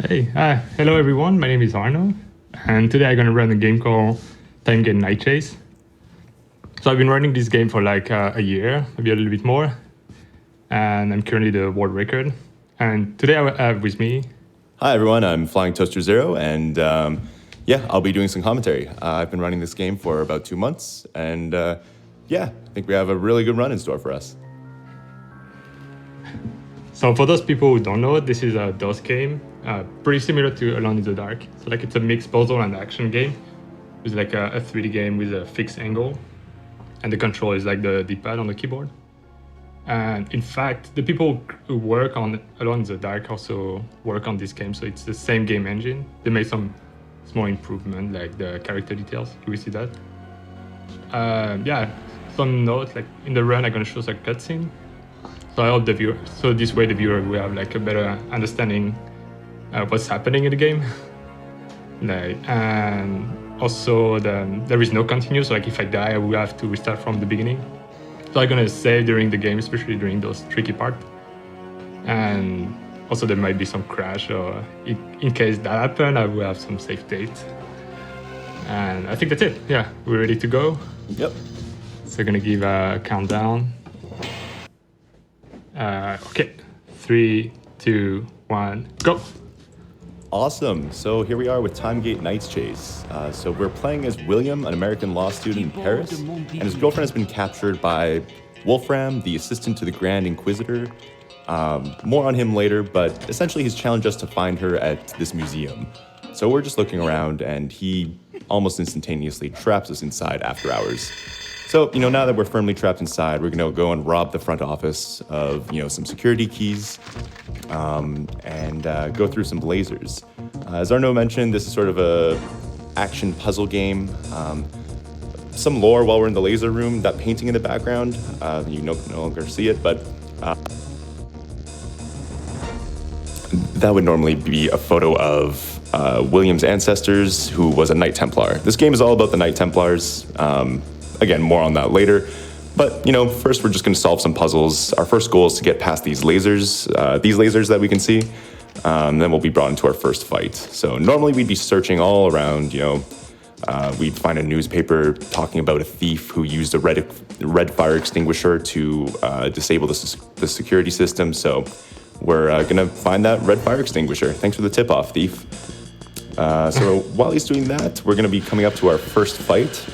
Hey, hello everyone. My name is Arno, and today I'm gonna run a game called Time Game Night Chase. So I've been running this game for like a year, maybe a little bit more, and I'm currently the world record. And today I have with me. Hi everyone, I'm Flying Toaster Zero, and yeah, I'll be doing some commentary. I've been running this game for about 2 months, and yeah, I think we have a really good run in store for us. So for those people who don't know it, this is a DOS game, pretty similar to Alone in the Dark. So like it's a mixed puzzle and action game. It's like a 3D game with a fixed angle, and the control is like the D-pad on the keyboard. And in fact, the people who work on Alone in the Dark also work on this game, so it's the same game engine. They made some small improvement, like the character details. You will see that. Yeah, some notes, like in the run, I'm gonna show some cutscene. So I hope the viewer, so this way the viewer will have like a better understanding of what's happening in the game. Like, and also there is no continue, so like if I die, I will have to restart from the beginning. So I'm gonna save during the game, especially during those tricky parts. And also there might be some crash, or in case that happens, I will have some save state. And I think that's it. Yeah, we're ready to go. Yep. So I'm gonna give a countdown. Okay, 3, 2, 1, go. Awesome. So here we are with Timegate Nights Chase. So we're playing as William, an American law student in Paris, and his girlfriend has been captured by Wolfram, the assistant to the Grand Inquisitor. More on him later, but essentially he's challenged us to find her at this museum. So we're just looking around, and he almost instantaneously traps us inside after hours. So, now that we're firmly trapped inside, we're going to go and rob the front office of, some security keys and go through some lasers. As Arnaud mentioned, this is sort of a action puzzle game. Some lore while we're in the laser room, that painting in the background, you no longer see it, but that would normally be a photo of William's ancestors, who was a Knight Templar. This game is all about the Knight Templars. Again, more on that later. But, first we're just going to solve some puzzles. Our first goal is to get past these lasers that we can see. Then we'll be brought into our first fight. So normally we'd be searching all around, we'd find a newspaper talking about a thief who used a red fire extinguisher to disable the security system. So we're going to find that red fire extinguisher. Thanks for the tip-off, thief. So while he's doing that, we're going to be coming up to our first fight.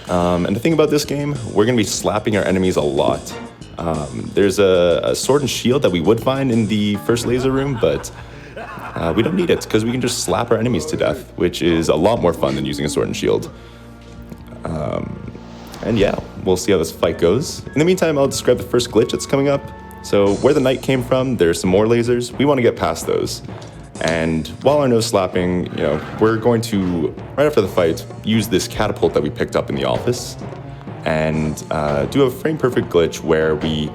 And the thing about this game, we're going to be slapping our enemies a lot. There's a sword and shield that we would find in the first laser room, but we don't need it because we can just slap our enemies to death, which is a lot more fun than using a sword and shield. And yeah, we'll see how this fight goes. In the meantime, I'll describe the first glitch that's coming up. So where the knight came from, there's some more lasers. We want to get past those. And while Arnaud's slapping, we're going to, right after the fight, use this catapult that we picked up in the office and do a frame-perfect glitch where we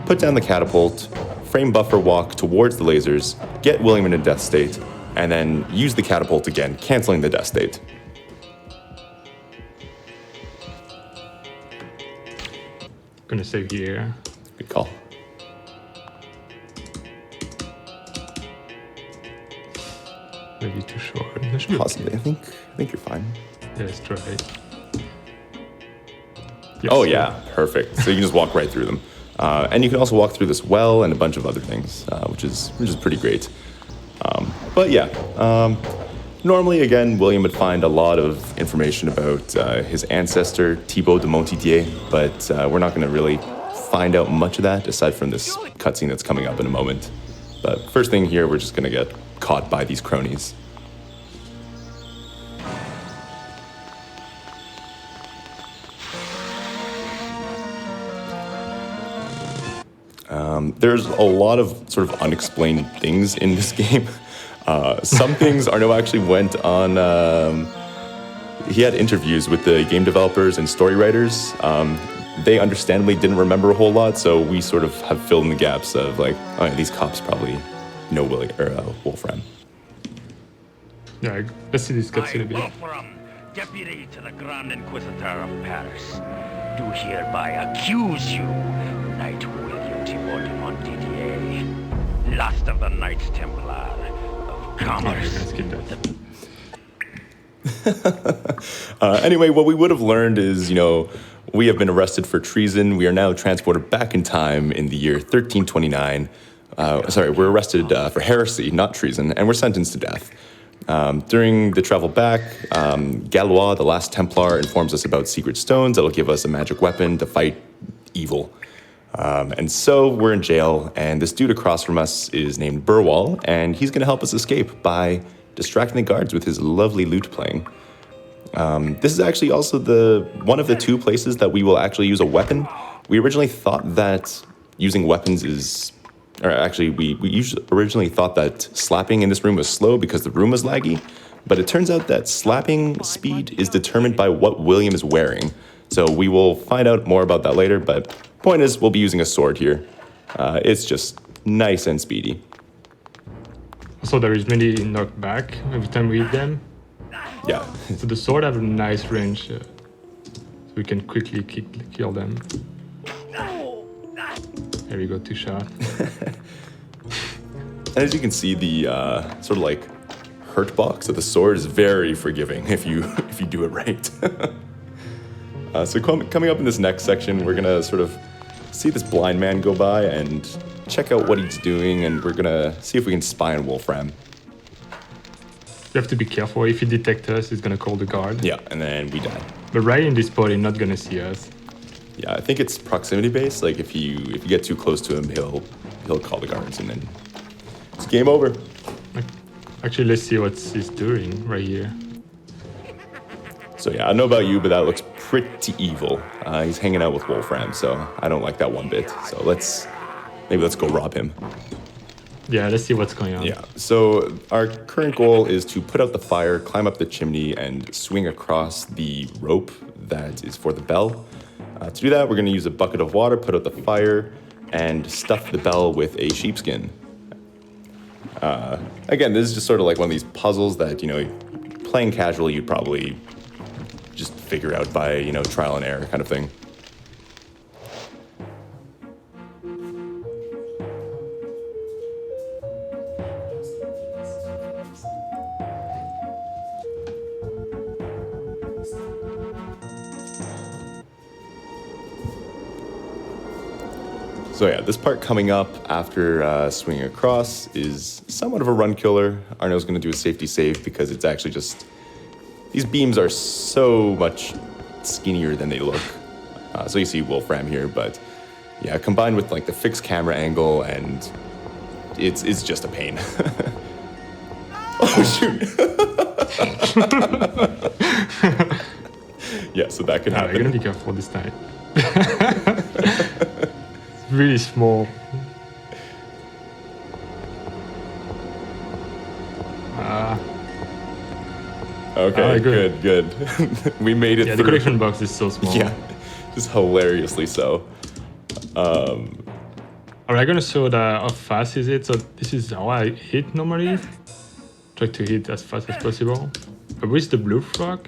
put down the catapult, frame buffer walk towards the lasers, get William in a death state, and then use the catapult again, canceling the death state. Gonna save here. Good call. Maybe too short. Possibly. I think you're fine. Yeah, let's try it. Yes. Oh yeah, perfect. So you can just walk right through them, and you can also walk through this well and a bunch of other things, which is pretty great. But yeah, normally again, William would find a lot of information about his ancestor Thibaut de Montdidier, but we're not going to really find out much of that aside from this cutscene that's coming up in a moment. But first thing here, we're just going to get caught by these cronies. There's a lot of sort of unexplained things in this game. Some things Arnaud actually went on, he had interviews with the game developers and story writers. They understandably didn't remember a whole lot, so we sort of have filled in the gaps of like, oh yeah, these cops probably know Wolfram. Yeah, let's see this cutscene a bit. Wolfram, deputy to the Grand Inquisitor of Paris, do hereby accuse you, Knight William Thibaut de Montdidier, last of the Knights Templar, of commerce. Let's skip that. Anyway, what we would have learned is, we have been arrested for treason. We are now transported back in time in the year 1329. We're arrested for heresy, not treason, and we're sentenced to death. During the travel back, Galois, the last Templar, informs us about secret stones that will give us a magic weapon to fight evil. And so we're in jail, and this dude across from us is named Burwall, and he's going to help us escape by distracting the guards with his lovely lute playing. This is actually also one of the two places that we will actually use a weapon. We originally thought that using weapons we originally thought that slapping in this room was slow because the room was laggy, but it turns out that slapping speed is determined by what William is wearing. So we will find out more about that later, but point is, we'll be using a sword here. It's just nice and speedy. So there is many knockback every time we hit them. Yeah. So the sword have a nice range, so we can quickly kill them. There we go, 2 shots. And as you can see, the sort of like hurt box of the sword is very forgiving if you do it right. So coming up in this next section, we're gonna sort of see this blind man go by and check out what he's doing, and we're gonna see if we can spy on Wolfram. You have to be careful. If he detects us, he's gonna call the guard. Yeah, and then we die. But right in this spot, he's not gonna see us. Yeah, I think it's proximity based. Like if you get too close to him, he'll call the guards, and then it's game over. Actually, let's see what he's doing right here. So yeah, I don't know about you, but that looks pretty evil. He's hanging out with Wolfram, so I don't like that one bit. So maybe let's go rob him. Yeah, let's see what's going on. Yeah, so our current goal is to put out the fire, climb up the chimney, and swing across the rope that is for the bell. To do that, we're going to use a bucket of water, put out the fire, and stuff the bell with a sheepskin. Again, this is just sort of like one of these puzzles that, playing casually, you'd probably just figure out by, trial and error kind of thing. So yeah, this part coming up after swinging across is somewhat of a run killer. Arnaud's going to do a safety save because it's actually just... These beams are so much skinnier than they look. So you see Wolfram here, but yeah, combined with like the fixed camera angle, and it's just a pain. Oh shoot! Yeah, so that could happen. You're gonna be careful this time. It's really small. Okay, good. We made it Yeah, through. the collection box is so small. Yeah, just hilariously so. Alright, I'm gonna show how fast is it. So this is how I hit normally. Try to hit as fast as possible. But with the blue frog,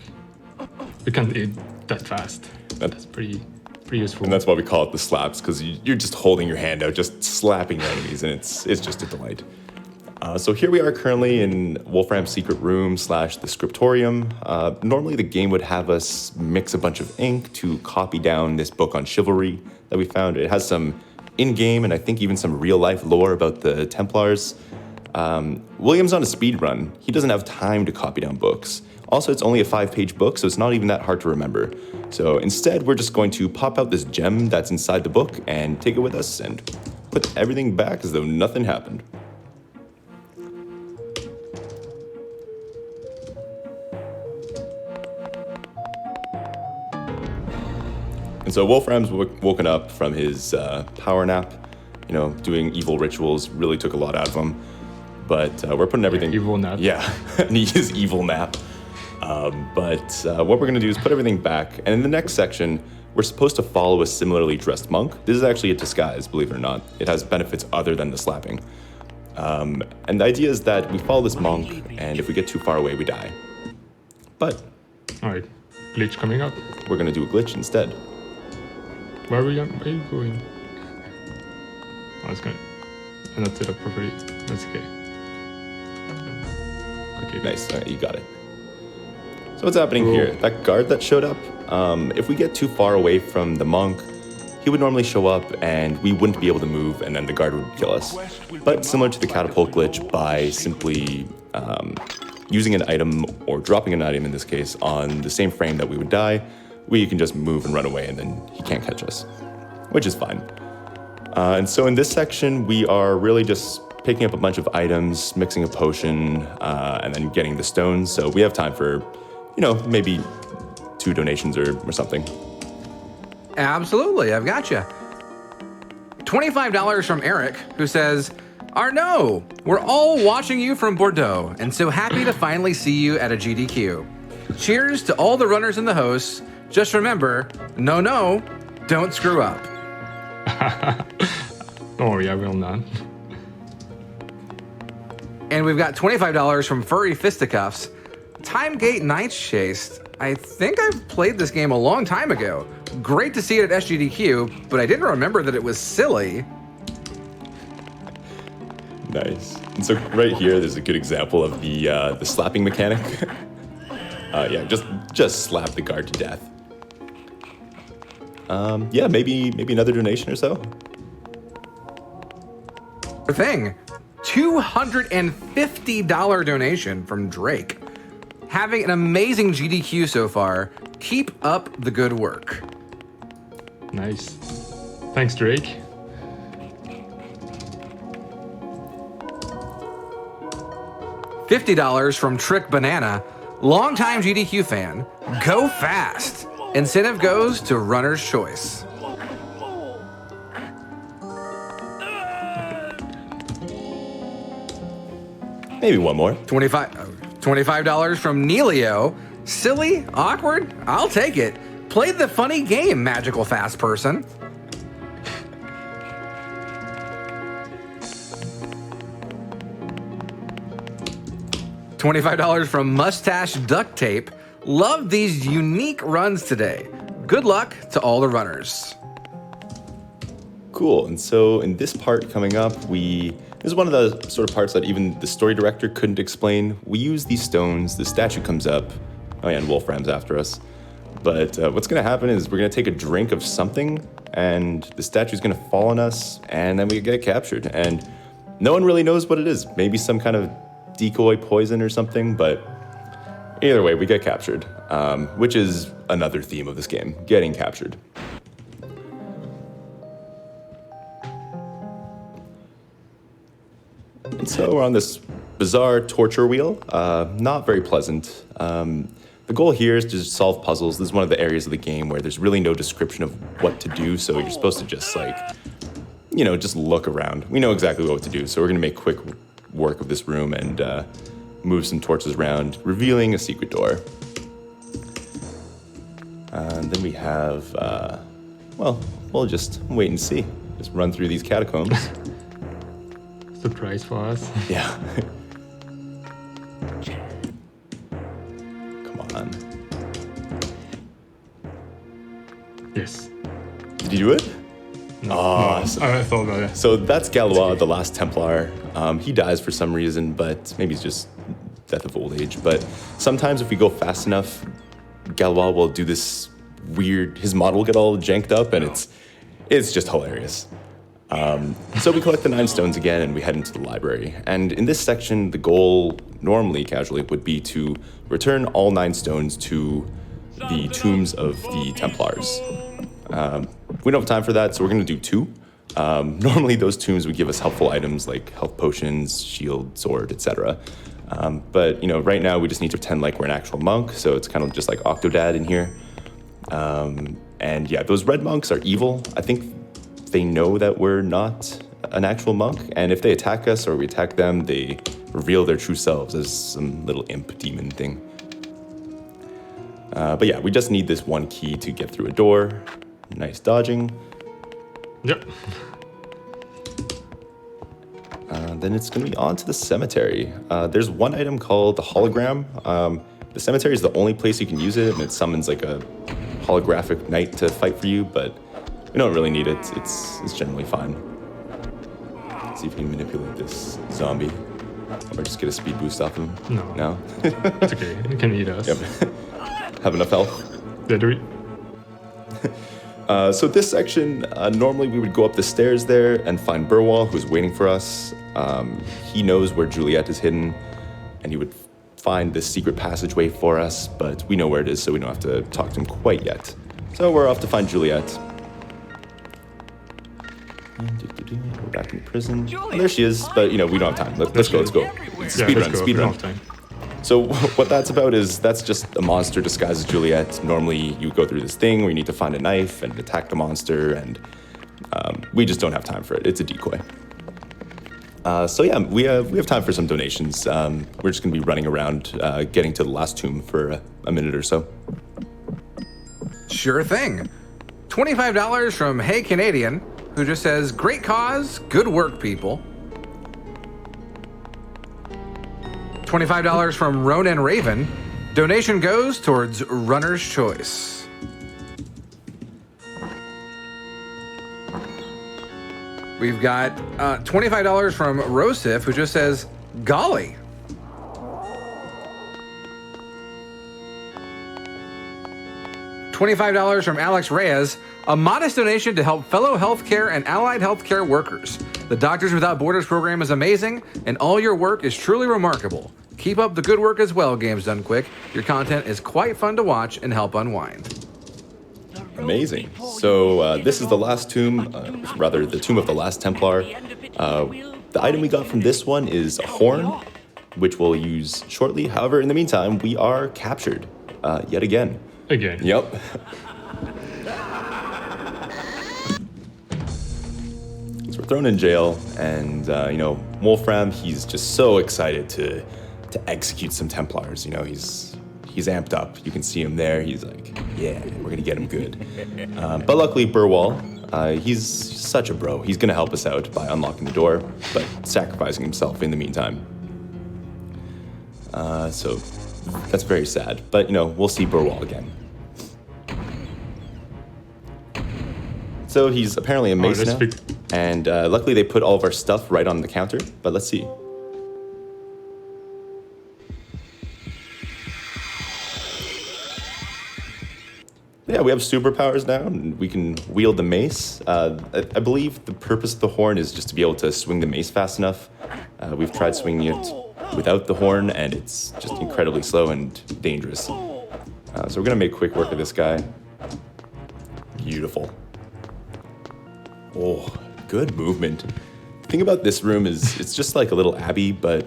you can't hit that fast. That's pretty useful. And that's why we call it the slaps, because you're just holding your hand out, just slapping enemies, and it's just a delight. So here we are currently in Wolfram's secret room / the scriptorium. Normally the game would have us mix a bunch of ink to copy down this book on chivalry that we found. It has some in-game and I think even some real-life lore about the Templars. William's on a speed run. He doesn't have time to copy down books. Also, it's only a 5-page book, so it's not even that hard to remember. So instead, we're just going to pop out this gem that's inside the book and take it with us and put everything back as though nothing happened. And so Wolfram's woken up from his power nap, doing evil rituals, really took a lot out of him. But we're putting everything... Evil nap. Yeah, and he is evil nap. But what we're going to do is put everything back. And in the next section, we're supposed to follow a similarly dressed monk. This is actually a disguise, believe it or not. It has benefits other than the slapping. And the idea is that we follow this monk, and if we get too far away, we die. But... Alright, glitch coming up. We're going to do a glitch instead. Where are you going? Oh, it's good. I'm not set up properly. That's okay. Okay. Nice. All right, you got it. So what's happening Cool. here? That guard that showed up, if we get too far away from the monk, he would normally show up and we wouldn't be able to move, and then the guard would kill us. But similar to the catapult glitch, by simply using an item, or dropping an item in this case, on the same frame that we would die, we can just move and run away, and then he can't catch us, which is fine. And so in this section, we are really just picking up a bunch of items, mixing a potion, and then getting the stones. So we have time for, maybe 2 donations or something. Absolutely, I've got you. $25 from Eric, who says, Arnaud, we're all watching you from Bordeaux, and so happy to finally see you at a GDQ. Cheers to all the runners and the hosts. Just remember, no, don't screw up. Don't worry, I will not. And we've got $25 from Furry Fisticuffs. Timegate Nights Chased. I think I've played this game a long time ago. Great to see it at SGDQ, but I didn't remember that it was silly. Nice. And so right here, there's a good example of the slapping mechanic. Yeah, just slap the guard to death. Yeah, maybe another donation or so. Thing. $250 donation from Drake. Having an amazing GDQ so far. Keep up the good work. Nice. Thanks, Drake. $50 from Trick Banana. Longtime GDQ fan. Go fast. Incentive goes to Runner's Choice. Maybe one more. $25 from Neilio. Silly? Awkward? I'll take it. Play the funny game, magical fast person. $25 from Mustache Duct Tape. Love these unique runs today. Good luck to all the runners. Cool. And so in this part coming up, this is one of the sort of parts that even the story director couldn't explain. We use these stones, the statue comes up. Oh yeah, and Wolfram's after us. But what's gonna happen is we're gonna take a drink of something, and the statue's gonna fall on us, and then we get captured. And no one really knows what it is. Maybe some kind of decoy poison or something, but either way, we get captured, which is another theme of this game, getting captured. And so we're on this bizarre torture wheel, not very pleasant. The goal here is to just solve puzzles. This is one of the areas of the game where there's really no description of what to do, so you're supposed to just just look around. We know exactly what to do, so we're gonna make quick work of this room and move some torches around, revealing a secret door. And then we have, we'll just wait and see. Just run through these catacombs. Surprise for us. Yeah. Come on. Yes. Did you do it? No, Awesome. I thought about it. So that's Galois, the last Templar. He dies for some reason, but maybe it's just death of old age. But sometimes if we go fast enough, Galois will do this weird, his model will get all janked up, and it's just hilarious. So we collect the 9 stones again, and we head into the library. And in this section, the goal, normally, casually, would be to return all 9 stones to the tombs of the Templars. We don't have time for that, so we're going to do 2. Normally, those tombs would give us helpful items like health potions, shield, sword, etc. But right now we just need to pretend like we're an actual monk, so it's kind of just like Octodad in here. And yeah, those red monks are evil. I think they know that we're not an actual monk, and if they attack us or we attack them, they reveal their true selves as some little imp demon thing. But yeah, we just need this one key to get through a door. Nice dodging. Yep. Then it's going to be on to the cemetery. There's one item called the hologram. The cemetery is the only place you can use it, and it summons like a holographic knight to fight for you, but we don't really need it. It's generally fine. Let's see if we can manipulate this zombie. Or just get a speed boost off him? No. No? It's okay. You can eat us. Yep. Have enough health? Yeah, do we? So this section, normally we would go up the stairs there and find Burwall, who's waiting for us. He knows where Juliet is hidden, and he would find this secret passageway for us, but we know where it is, so we don't have to talk to him quite yet. So we're off to find Juliet. We're back in the prison. Oh, there she is, but we don't have time. Let's go. Speed run. Time. So what that's about is that's just a monster disguised as Juliet. Normally you go through this thing where you need to find a knife and attack the monster, and we just don't have time for it. It's a decoy. So yeah, we have time for some donations. We're just gonna be running around, getting to the last tomb for a minute or so. Sure thing. $25 from Hey Canadian, who just says, great cause, good work, people. $25 from Ronan Raven. Donation goes towards Runner's Choice. We've got $25 from Rosif, who just says, golly. $25 from Alex Reyes, a modest donation to help fellow healthcare and allied healthcare workers. The Doctors Without Borders program is amazing, and all your work is truly remarkable. Keep up the good work as well, Games Done Quick. Your content is quite fun to watch and help unwind. Amazing. So this is the last tomb, rather the tomb of the last Templar. The item we got from this one is a horn, which we'll use shortly. However, in the meantime, we are captured yet again. Again. Yep. So we're thrown in jail, and Wolfram, he's just so excited to execute some Templars. He's amped up. You can see him there. He's like, yeah, we're gonna get him good. But luckily, Burwall, he's such a bro. He's gonna help us out by unlocking the door, but sacrificing himself in the meantime. So that's very sad. But we'll see Burwall again. So he's apparently a mace now, and luckily they put all of our stuff right on the counter. But let's see. Yeah, we have superpowers now, and we can wield the mace. I believe the purpose of the horn is just to be able to swing the mace fast enough. We've tried swinging it without the horn, and it's just incredibly slow and dangerous. So we're gonna make quick work of this guy. Beautiful. Oh, good movement. The thing about this room is it's just like a little abbey, but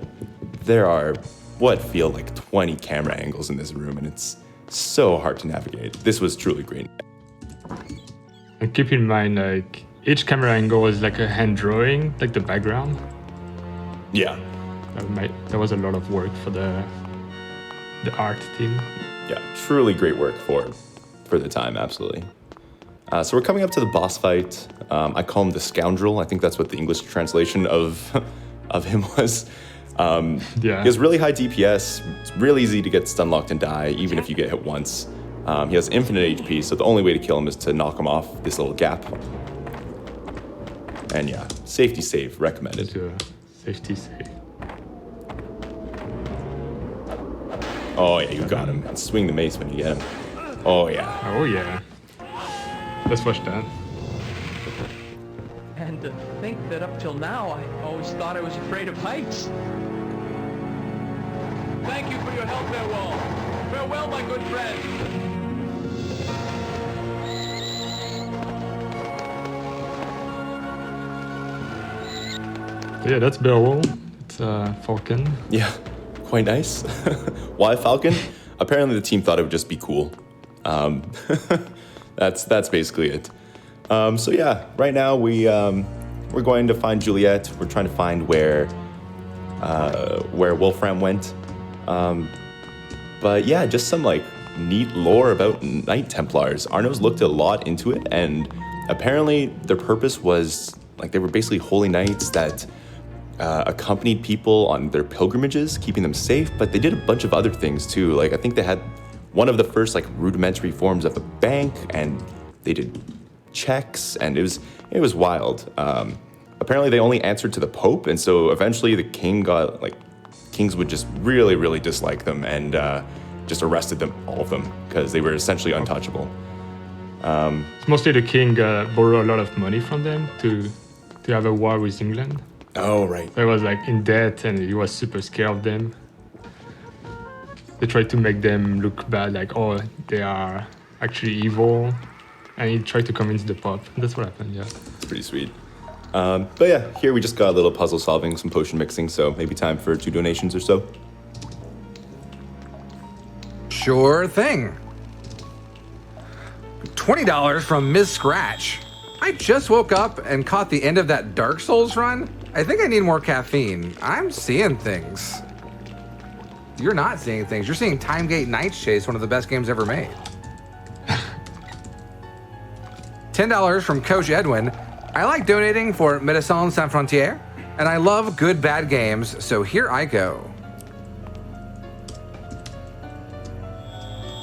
there are what feel like 20 camera angles in this room, and it's so hard to navigate. This was truly great. And keep in mind, like, each camera angle is like a hand drawing, like the background. Yeah. That was a lot of work for the art team. Yeah, truly great work for the time, absolutely. So we're coming up to the boss fight. I call him the Scoundrel. I think that's what the English translation of him was. Yeah. He has really high DPS. It's really easy to get stun locked and die, even if you get hit once. He has infinite HP, so the only way to kill him is to knock him off this little gap. And yeah, safety save recommended. Safety save. Oh yeah, you got him. And swing the mace when you get him. Oh yeah. Oh yeah. Let's watch that. And to think that up till now, I always thought I was afraid of heights. Thank you for your help, Farewell. Farewell, my good friend. Yeah, that's Beowulf. It's Falcon. Yeah, quite nice. Why Falcon? Apparently the team thought it would just be cool. That's basically it. So yeah, right now we're going to find Juliet. We're trying to find where Wolfram went. But yeah, just some like neat lore about Knight Templars. Arnaud's looked a lot into it, and apparently their purpose was like they were basically holy knights that accompanied people on their pilgrimages, keeping them safe. But they did a bunch of other things too. Like I think they had one of the first like rudimentary forms of a bank, and they did checks, and it was wild. Apparently they only answered to the Pope, and so eventually the king got like kings would just really, really dislike them and just arrested them, all of them, because they were essentially untouchable. It's mostly the king borrowed a lot of money from them to have a war with England. Oh, right. So he was like in debt and he was super scared of them. They tried to make them look bad, like, oh, they are actually evil. And he tried to convince the Pope. That's what happened, yeah. It's pretty sweet. But yeah, here we just got a little puzzle solving, some potion mixing, so maybe time for 2 donations or so. Sure thing. $20 from Ms. Scratch. I just woke up and caught the end of that Dark Souls run. I think I need more caffeine. I'm seeing things. You're not seeing things. You're seeing Timegate Nights Chase, one of the best games ever made. $10 from Coach Edwin. I like donating for Médecins Sans Frontières, and I love good bad games, so here I go.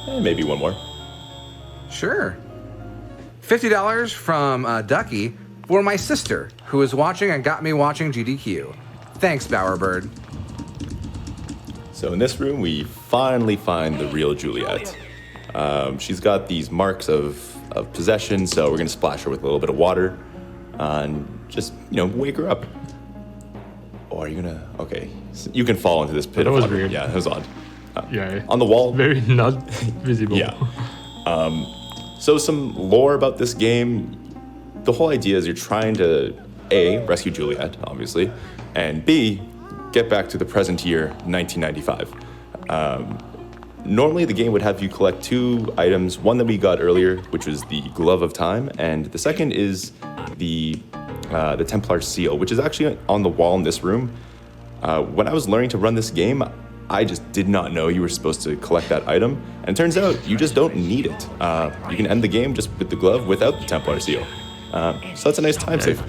Maybe one more. Sure. $50 from Ducky for my sister, who is watching and got me watching GDQ. Thanks, Bowerbird. So in this room, we finally find the real Juliet. She's got these marks of possession, so we're gonna splash her with a little bit of water and just, wake her up. Or are you gonna? Okay, so you can fall into this pit. That of was water. weird. Yeah, that was odd. Yeah. On the wall. Very not visible. Yeah. So some lore about this game. The whole idea is you're trying to A, rescue Juliet, obviously, and B, get back to the present year, 1995. Normally the game would have you collect 2 items, one that we got earlier, which was the Glove of Time, and the second is the Templar Seal, which is actually on the wall in this room. When I was learning to run this game, I just did not know you were supposed to collect that item, and it turns out you just don't need it. You can end the game just with the glove without the Templar Seal. So that's a nice time save.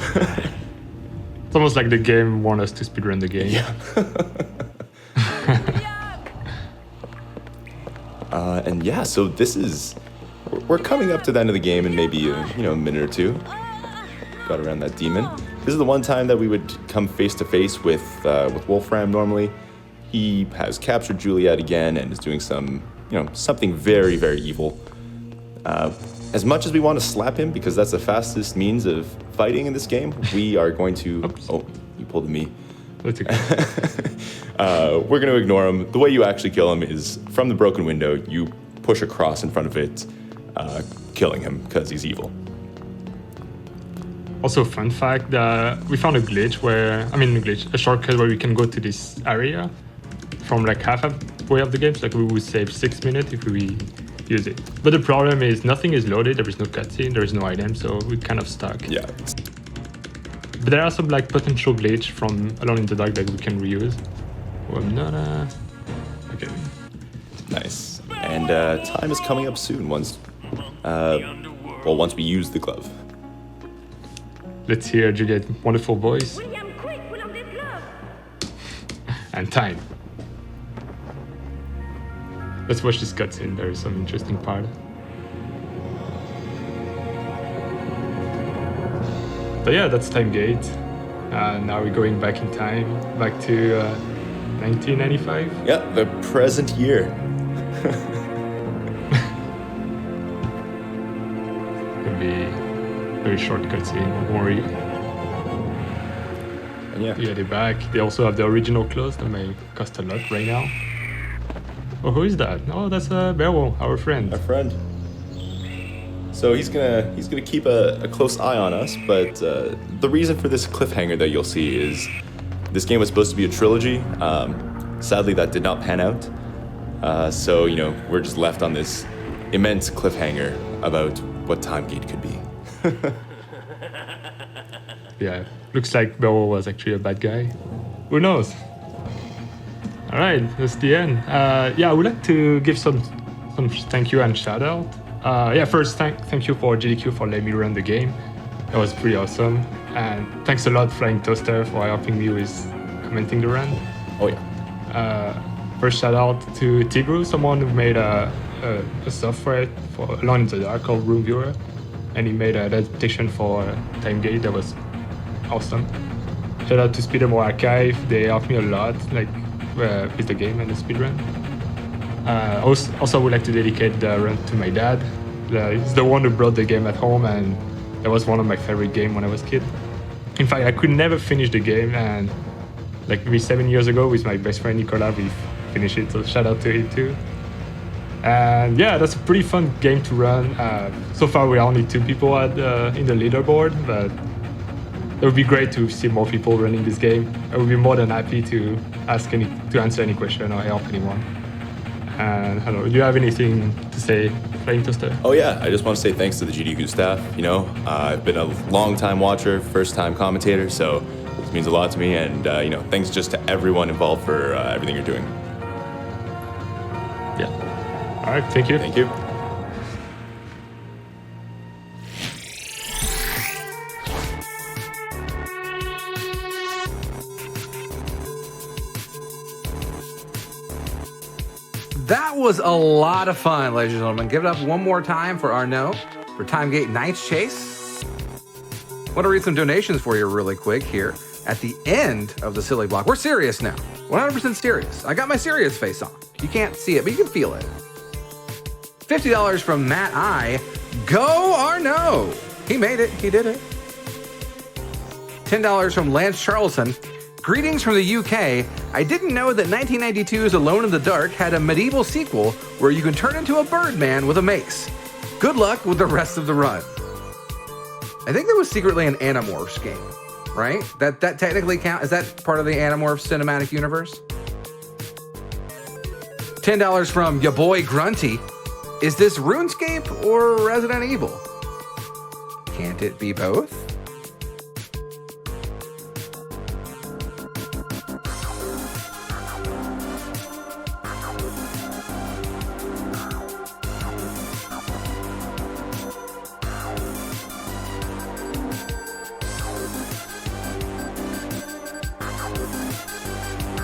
It's almost like the game want us to speedrun the game. Yeah. And yeah, so this is... We're coming up to the end of the game in maybe a minute or 2. Got around that demon. This is the one time that we would come face to face with Wolfram normally. He has captured Juliet again and is doing something very, very evil. As much as we want to slap him, because that's the fastest means of fighting in this game, we are going to... Oops. Oh, you pulled me. That's okay. We're going to ignore him. The way you actually kill him is from the broken window, you push a cross in front of it, killing him because he's evil. Also, fun fact, we found a glitch a shortcut where we can go to this area from like halfway of the game. So like we would save 6 minutes if we use it. But the problem is nothing is loaded, there is no cutscene, there is no item, so we're kind of stuck. Yeah. But there are some like potential glitch from Alone in the Dark that we can reuse. Oh, I'm not okay. Nice. And time is coming up soon once we use the glove. Let's hear Juliet's wonderful voice. William, quick, pull on this glove. And time. Let's watch this cutscene, there is some interesting part. So yeah, that's Timegate. Now we're going back in time, back to 1995. Yeah, the present year. It'll be a very short cutscene, don't worry. And yeah. Yeah, they're back. They also have the original clothes that may cost a lot right now. Oh, who is that? Oh, that's Beowulf, our friend. Our friend. So he's gonna keep a close eye on us, but the reason for this cliffhanger that you'll see is this game was supposed to be a trilogy. Sadly, that did not pan out. So we're just left on this immense cliffhanger about what Timegate could be. Yeah, looks like Beowulf was actually a bad guy. Who knows? All right, that's the end. Yeah, I would like to give some thank you and shout out. Yeah, first thank you for GDQ for letting me run the game. That was pretty awesome. And thanks a lot Flying Toaster for helping me with commenting the run. Oh yeah. First shout out to Tigru, someone who made a software for Alone in the Dark called Room Viewer, and he made an adaptation for Timegate that was awesome. Shout out to Speedable Archive, they helped me a lot. Like with the game and the speedrun. Also, I would like to dedicate the run to my dad. He's the one who brought the game at home, and that was one of my favorite games when I was a kid. In fact, I could never finish the game, and like maybe 7 years ago with my best friend Nicolas, we finished it, so shout out to him too. And yeah, that's a pretty fun game to run. So far, we're only 2 people in the leaderboard, but it would be great to see more people running this game. I would be more than happy to answer any question or help anyone. And hello, do you have anything to say, Flying Toaster? Oh yeah, I just want to say thanks to the GDQ staff. I've been a long-time watcher, first-time commentator, so this means a lot to me. And thanks just to everyone involved for everything you're doing. Yeah. All right, thank you. Thank you. That was a lot of fun, ladies and gentlemen. Give it up one more time for Arnaud for Timegate Knights Chase. Want to read some donations for you really quick here at the end of the silly block. We're serious now. 100% serious. I got my serious face on. You can't see it, but you can feel it. $50 from Matt I. Go Arnaud! He made it. He did it. $10 from Lance Charlton. Greetings from the UK. I didn't know that 1992's Alone in the Dark had a medieval sequel where you can turn into a Birdman with a mace. Good luck with the rest of the run. I think that was secretly an Animorphs game, right? That technically count. Is that part of the Animorphs cinematic universe? $10 from ya boy Grunty. Is this RuneScape or Resident Evil? Can't it be both?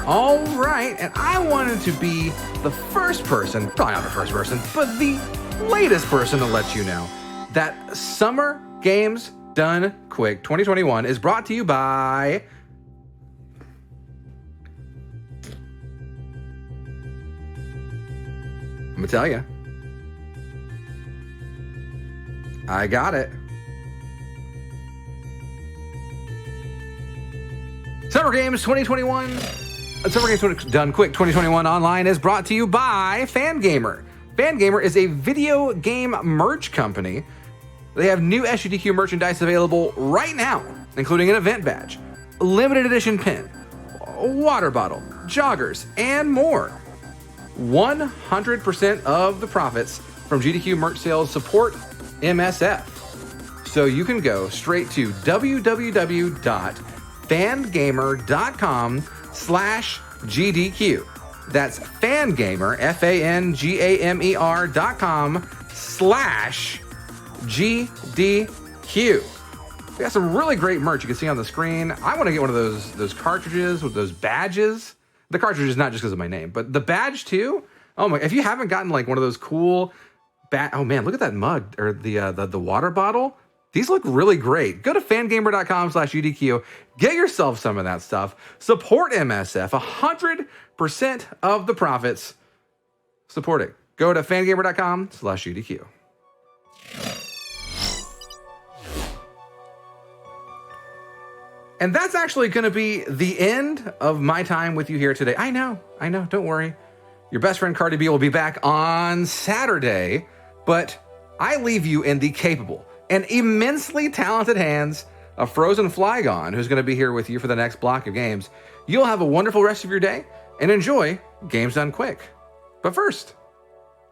All right, and I wanted to be the first person, probably not the first person, but the latest person to let you know that Summer Games Done Quick 2021 is brought to you by I'm gonna tell you. I got it. Summer Games 2021. Summer Games Done Quick 2021 online is brought to you by Fangamer. Fangamer is a video game merch company. They have new SGDQ merchandise available right now, including an event badge, a limited edition pin, a water bottle, joggers, and more. 100% of the profits from GDQ merch sales support MSF. So you can go straight to www.fangamer.com/GDQ. That's Fangamer, FANGAMER.com/GDQ. We got some really great merch you can see on the screen. I want to get one of those cartridges with those badges. The cartridge is not just because of my name, but the badge too. Oh my! If you haven't gotten like one of those cool, oh man, look at that mug or the water bottle. These look really great. Go to fangamer.com/UDQ. Get yourself some of that stuff. Support MSF. 100% of the profits. Support it. Go to fangamer.com/UDQ. And that's actually going to be the end of my time with you here today. I know. Don't worry. Your best friend Cardi B will be back on Saturday, but I leave you in the capable and immensely talented hands of Frozen Flygon, who's going to be here with you for the next block of games. You'll have a wonderful rest of your day and enjoy Games Done Quick. But first,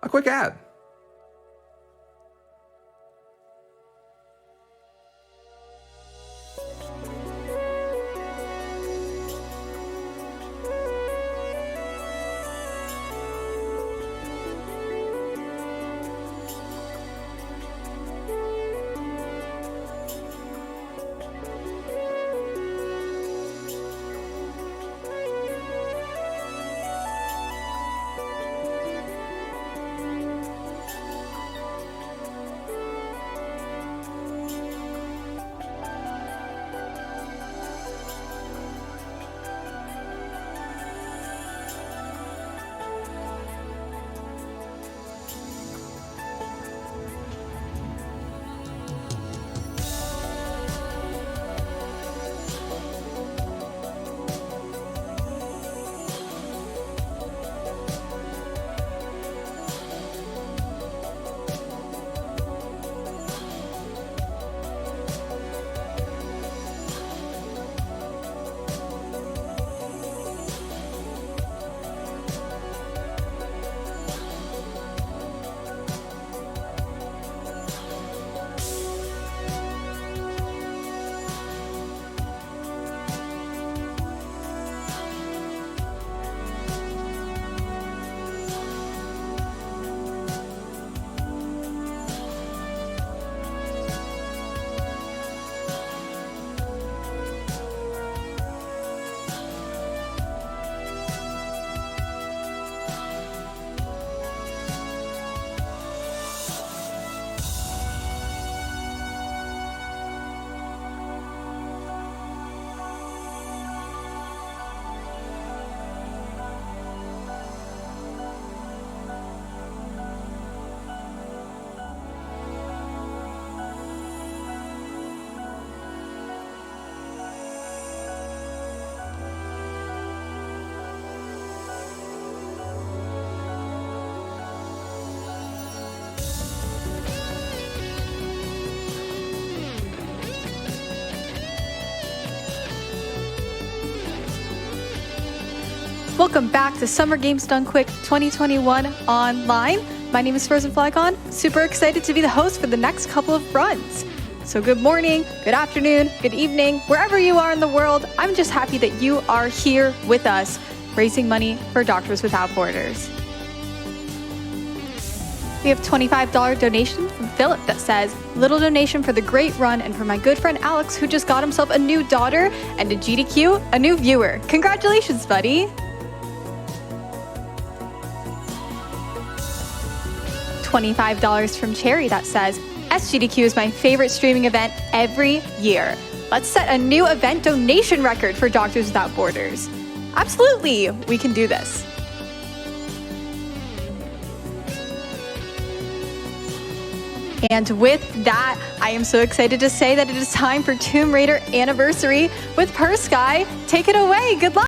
a quick ad. Welcome back to Summer Games Done Quick 2021 online. My name is Frozen Flycon. Super excited to be the host for the next couple of runs. So good morning, good afternoon, good evening, wherever you are in the world. I'm just happy that you are here with us, raising money for Doctors Without Borders. We have a $25 donation from Philip that says, little donation for the great run and for my good friend Alex, who just got himself a new daughter and a GDQ, a new viewer. Congratulations, buddy. $25 from Cherry that says, SGDQ is my favorite streaming event every year. Let's set a new event donation record for Doctors Without Borders. Absolutely, we can do this. And with that, I am so excited to say that it is time for Tomb Raider Anniversary with Per Sky. Take it away. Good luck.